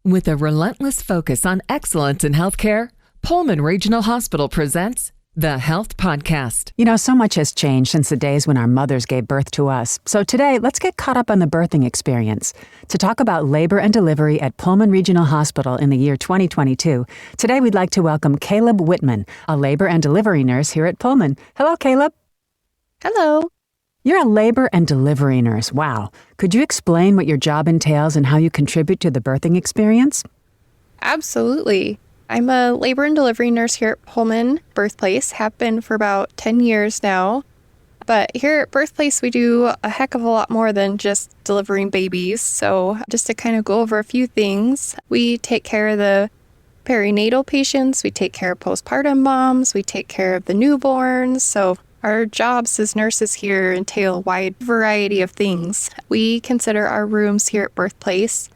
With a relentless focus on excellence in healthcare, Pullman Regional Hospital presents the Health Podcast. You know, so much has changed since the days when our mothers gave birth to us. So today, let's get caught up on the birthing experience. To talk about labor and delivery at Pullman Regional Hospital in the year 2022, today we'd like to welcome Caleb Whitman, a labor and delivery nurse here at Pullman. Hello, Caleb. Hello. You're a labor and delivery nurse. Wow. Could you explain what your job entails and how you contribute to the birthing experience? Absolutely. I'm a labor and delivery nurse here at Pullman Birthplace, have been for about 10 years now. But here at Birthplace, we do a heck of a lot more than just delivering babies. So just to kind of go over a few things, we take care of the perinatal patients, we take care of postpartum moms, we take care of the newborns. So our jobs as nurses here entail a wide variety of things. We consider our rooms here at Birthplace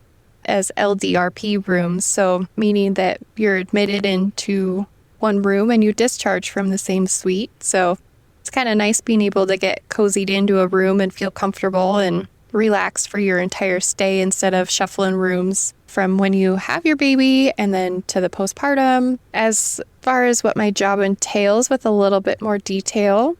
as LDRP rooms, so meaning that you're admitted into one room and you discharge from the same suite. So it's kind of nice being able to get cozied into a room and feel comfortable and relax for your entire stay instead of shuffling rooms from when you have your baby and then to the postpartum. As far as what my job entails with a little bit more detail,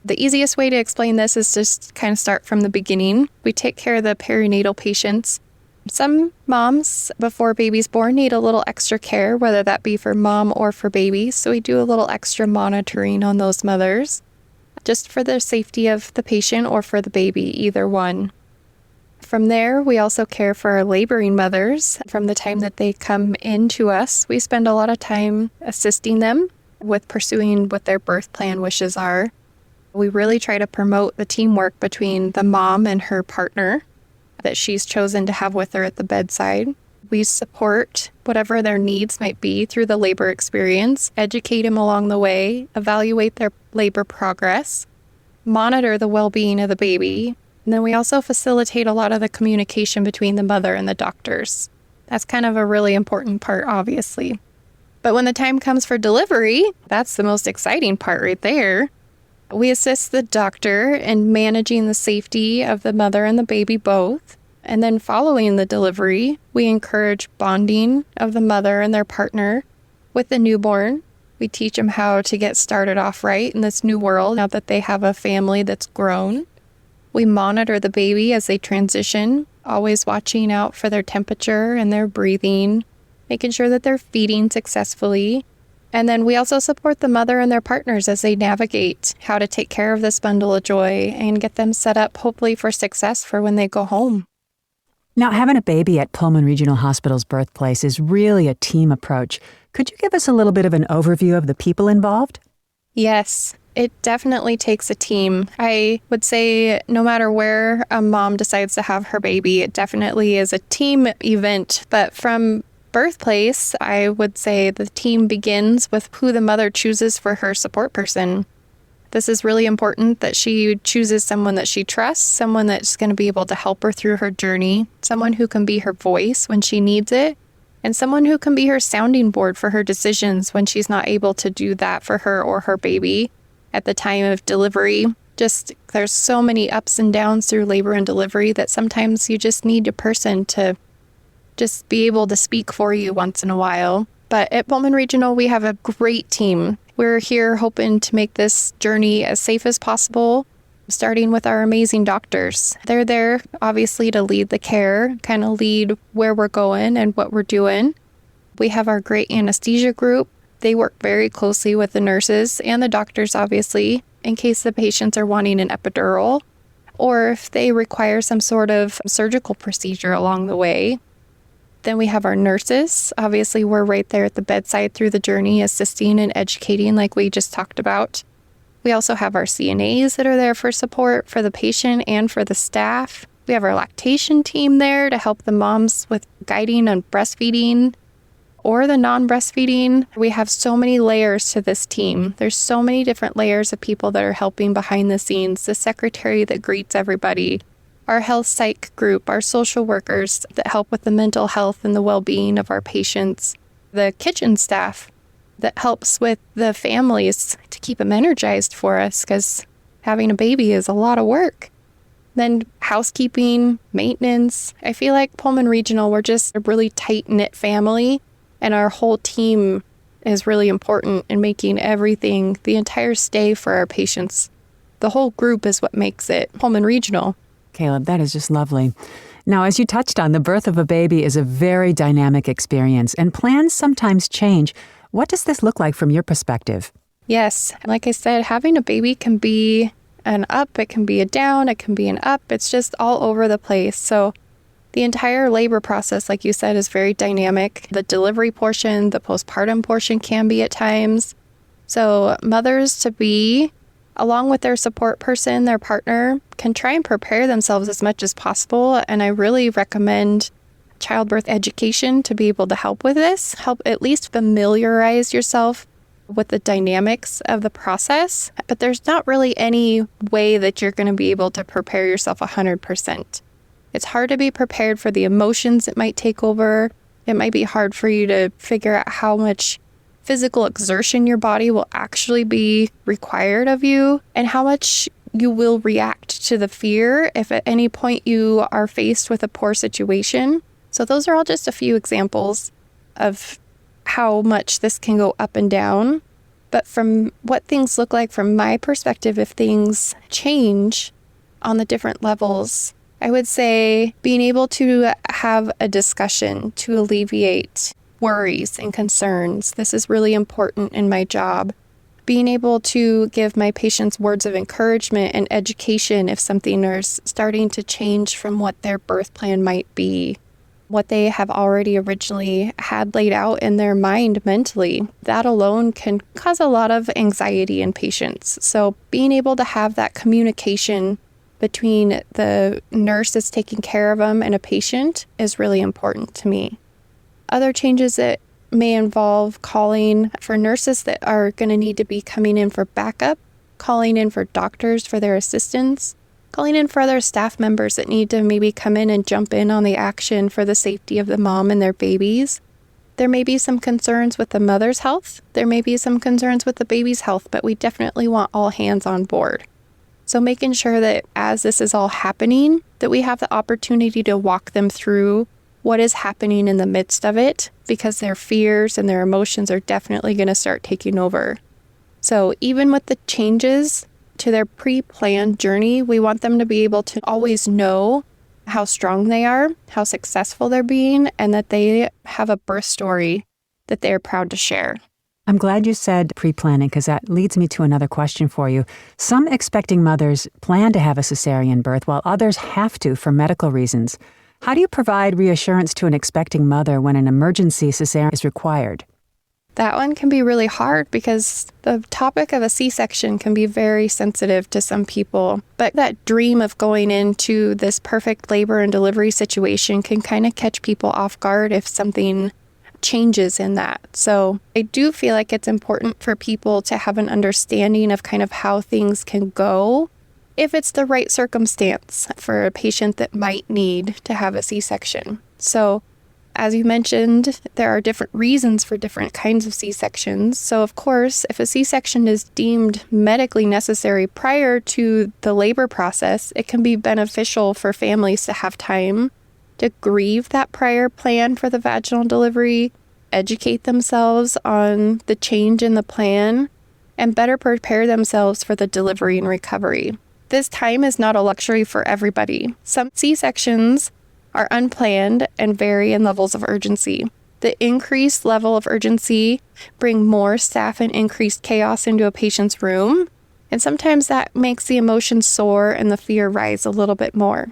the easiest way to explain this is just kind of start from the beginning. We take care of the perinatal patients. Some moms before baby's born need a little extra care, whether that be for mom or for baby. So we do a little extra monitoring on those mothers, just for the safety of the patient or for the baby, either one. From there, we also care for our laboring mothers. From the time that they come in to us, we spend a lot of time assisting them with pursuing what their birth plan wishes are. We really try to promote the teamwork between the mom and her partner that she's chosen to have with her at the bedside. We support whatever their needs might be through the labor experience, educate them along the way, evaluate their labor progress, monitor the well-being of the baby. And then we also facilitate a lot of the communication between the mother and the doctors. That's kind of a really important part, obviously. But when the time comes for delivery, that's the most exciting part right there. We assist the doctor in managing the safety of the mother and the baby both. And then following the delivery, we encourage bonding of the mother and their partner with the newborn. We teach them how to get started off right in this new world now that they have a family that's grown. We monitor the baby as they transition, always watching out for their temperature and their breathing, making sure that they're feeding successfully. And then we also support the mother and their partners as they navigate how to take care of this bundle of joy and get them set up, hopefully, for success for when they go home. Now, having a baby at Pullman Regional Hospital's Birthplace is really a team approach. Could you give us a little bit of an overview of the people involved? Yes, it definitely takes a team. I would say no matter where a mom decides to have her baby, it definitely is a team event. But from Birthplace, I would say the team begins with who the mother chooses for her support person. This is really important that she chooses someone that she trusts, someone that's going to be able to help her through her journey, someone who can be her voice when she needs it, and someone who can be her sounding board for her decisions when she's not able to do that for her or her baby at the time of delivery. Just there's so many ups and downs through labor and delivery that sometimes you just need a person to just be able to speak for you once in a while. But at Pullman Regional, we have a great team. We're here hoping to make this journey as safe as possible, starting with our amazing doctors. They're there, obviously, to lead the care, kind of lead where we're going and what we're doing. We have our great anesthesia group. They work very closely with the nurses and the doctors, obviously, in case the patients are wanting an epidural or if they require some sort of surgical procedure along the way. Then we have our nurses. Obviously, we're right there at the bedside through the journey, assisting and educating like we just talked about. We also have our CNAs that are there for support for the patient and for the staff. We have our lactation team there to help the moms with guiding on breastfeeding or the non-breastfeeding. We have so many layers to this team. There's so many different layers of people that are helping behind the scenes. The secretary that greets everybody, our health psych group, our social workers that help with the mental health and the well-being of our patients, the kitchen staff that helps with the families to keep them energized for us because having a baby is a lot of work. Then housekeeping, maintenance. I feel like Pullman Regional, we're just a really tight-knit family, and our whole team is really important in making everything, the entire stay for our patients. The whole group is what makes it Pullman Regional. Caleb, that is just lovely. Now, as you touched on, the birth of a baby is a very dynamic experience, and plans sometimes change. What does this look like from your perspective? Yes, like I said, having a baby can be an up, it can be a down, it can be an up. It's just all over the place. So the entire labor process, like you said, is very dynamic. The delivery portion, the postpartum portion can be at times. So mothers-to-be, along with their support person, their partner, can try and prepare themselves as much as possible. And I really recommend childbirth education to be able to help with this, help at least familiarize yourself with the dynamics of the process. But there's not really any way that you're going to be able to prepare yourself 100%. It's hard to be prepared for the emotions it might take over. It might be hard for you to figure out how much physical exertion your body will actually be required of you and how much you will react to the fear if at any point you are faced with a poor situation. So those are all just a few examples of how much this can go up and down. But from what things look like from my perspective, if things change on the different levels, I would say being able to have a discussion to alleviate worries and concerns. This is really important in my job. Being able to give my patients words of encouragement and education if something is starting to change from what their birth plan might be, what they have already originally had laid out in their mind mentally. That alone can cause a lot of anxiety in patients. So being able to have that communication between the nurse that's taking care of them and a patient is really important to me. Other changes that may involve calling for nurses that are going to need to be coming in for backup, calling in for doctors for their assistance, calling in for other staff members that need to maybe come in and jump in on the action for the safety of the mom and their babies. There may be some concerns with the mother's health. There may be some concerns with the baby's health, but we definitely want all hands on board. So making sure that as this is all happening, that we have the opportunity to walk them through what is happening in the midst of it, because their fears and their emotions are definitely going to start taking over. So even with the changes to their pre-planned journey, we want them to be able to always know how strong they are, how successful they're being, and that they have a birth story that they're proud to share. I'm glad you said pre-planning, because that leads me to another question for you. Some expecting mothers plan to have a cesarean birth, while others have to for medical reasons. How do you provide reassurance to an expecting mother when an emergency cesarean is required? That one can be really hard because the topic of a C-section can be very sensitive to some people. But that dream of going into this perfect labor and delivery situation can kind of catch people off guard if something changes in that. So I do feel like it's important for people to have an understanding of kind of how things can go if it's the right circumstance for a patient that might need to have a C-section. So as you mentioned, there are different reasons for different kinds of C-sections. So of course, if a C-section is deemed medically necessary prior to the labor process, it can be beneficial for families to have time to grieve that prior plan for the vaginal delivery, educate themselves on the change in the plan, and better prepare themselves for the delivery and recovery. This time is not a luxury for everybody. Some C-sections are unplanned and vary in levels of urgency. The increased level of urgency bring more staff and increased chaos into a patient's room, and sometimes that makes the emotions soar and the fear rise a little bit more.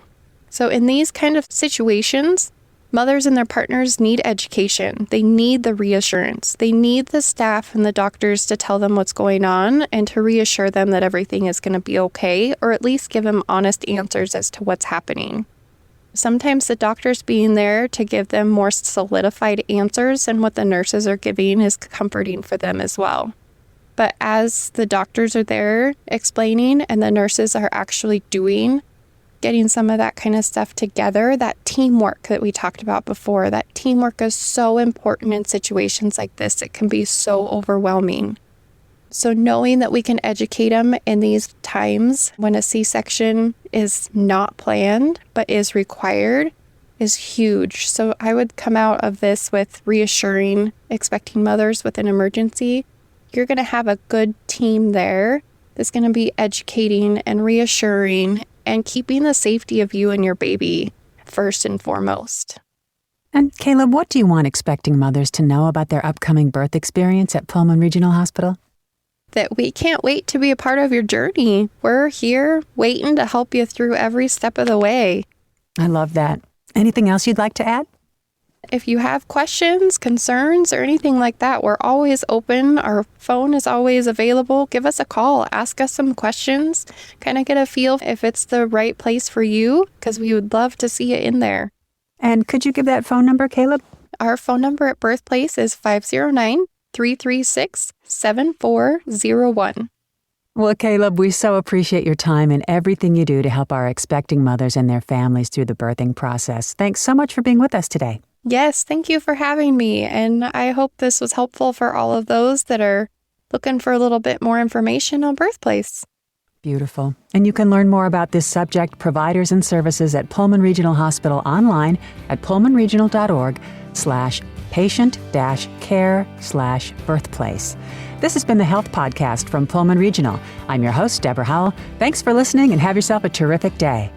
So in these kind of situations, mothers and their partners need education. They need the reassurance. They need the staff and the doctors to tell them what's going on and to reassure them that everything is going to be okay, or at least give them honest answers as to what's happening. Sometimes the doctors being there to give them more solidified answers and what the nurses are giving is comforting for them as well. But as the doctors are there explaining and the nurses are actually doing, getting some of that kind of stuff together, that teamwork that we talked about before, that teamwork is so important in situations like this. It can be so overwhelming. So knowing that we can educate them in these times when a C-section is not planned but is required is huge. So I would come out of this with reassuring expecting mothers with an emergency. You're going to have a good team there that's going to be educating and reassuring and keeping the safety of you and your baby first and foremost. And Caleb, what do you want expecting mothers to know about their upcoming birth experience at Pullman Regional Hospital? That we can't wait to be a part of your journey. We're here waiting to help you through every step of the way. I love that. Anything else you'd like to add? If you have questions, concerns, or anything like that, we're always open. Our phone is always available. Give us a call. Ask us some questions. Kind of get a feel if it's the right place for you, because we would love to see you in there. And could you give that phone number, Caleb? Our phone number at Birthplace is 509-336-7401. Well, Caleb, we so appreciate your time and everything you do to help our expecting mothers and their families through the birthing process. Thanks so much for being with us today. Yes, thank you for having me. And I hope this was helpful for all of those that are looking for a little bit more information on Birthplace. Beautiful. And you can learn more about this subject, providers, and services at Pullman Regional Hospital online at pullmanregional.org/patient-care/birthplace. This has been the Health Podcast from Pullman Regional. I'm your host, Deborah Howell. Thanks for listening and have yourself a terrific day.